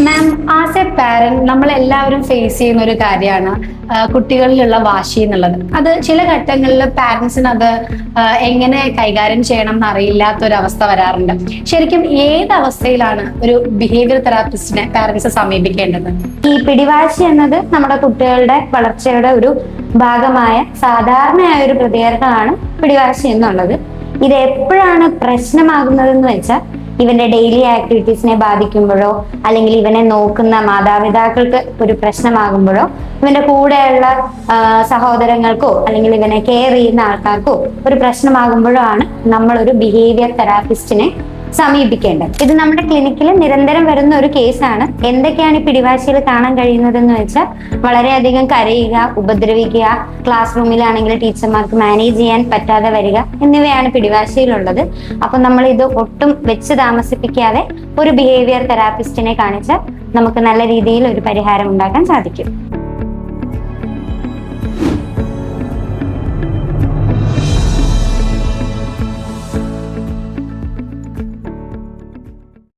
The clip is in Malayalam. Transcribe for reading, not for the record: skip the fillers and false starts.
മാം, ആസ് എ പാരന്റ് നമ്മൾ എല്ലാവരും ഫേസ് ചെയ്യുന്ന ഒരു കാര്യമാണ് കുട്ടികളിലുള്ള വാശി എന്നുള്ളത്. അത് ചില ഘട്ടങ്ങളിൽ പാരന്റ്സിന് അത് എങ്ങനെ കൈകാര്യം ചെയ്യണം എന്നറിയില്ലാത്തൊരവസ്ഥ വരാറുണ്ട്. ശരിക്കും ഏത് അവസ്ഥയിലാണ് ഒരു ബിഹേവിയർ തെറാപ്പിസ്റ്റിനെ പാരന്റ്സ് സമീപിക്കേണ്ടത്? ഈ പിടിവാശി എന്നത് നമ്മുടെ കുട്ടികളുടെ വളർച്ചയുടെ ഒരു ഭാഗമായ സാധാരണയായ ഒരു പ്രതികരണമാണ് പിടിവാശി എന്നുള്ളത്. ഇത് എപ്പോഴാണ് പ്രശ്നമാകുന്നതെന്ന് വെച്ചാൽ ഇവന്റെ ഡെയിലി ആക്ടിവിറ്റീസിനെ ബാധിക്കുമ്പോഴോ, അല്ലെങ്കിൽ ഇവനെ നോക്കുന്ന മാതാപിതാക്കൾക്ക് ഒരു പ്രശ്നമാകുമ്പോഴോ, ഇവന്റെ കൂടെയുള്ള സഹോദരങ്ങൾക്കോ അല്ലെങ്കിൽ ഇവനെ കെയർ ചെയ്യുന്ന ആൾക്കാർക്കോ ഒരു പ്രശ്നമാകുമ്പോഴോ ആണ് നമ്മൾ ഒരു ബിഹേവിയർ തെറാപ്പിസ്റ്റിനെ സമീപിക്കേണ്ടത്. ഇത് നമ്മുടെ ക്ലിനിക്കിൽ നിരന്തരം വരുന്ന ഒരു കേസാണ്. എന്തൊക്കെയാണ് ഈ പിടിവാശികൾ കാണാൻ കഴിയുന്നതെന്ന് വെച്ചാൽ വളരെയധികം കരയുക, ഉപദ്രവിക്കുക, ക്ലാസ് റൂമിലാണെങ്കിൽ ടീച്ചർമാർക്ക് മാനേജ് ചെയ്യാൻ പറ്റാതെ വരിക എന്നിവയാണ് പിടിവാശിയിലുള്ളത്. അപ്പൊ നമ്മൾ ഇത് ഒട്ടും വെച്ച് താമസിപ്പിക്കാതെ ഒരു ബിഹേവിയർ തെറാപ്പിസ്റ്റിനെ കാണിച്ചാൽ നമുക്ക് നല്ല രീതിയിൽ ഒരു പരിഹാരം ഉണ്ടാക്കാൻ സാധിക്കും.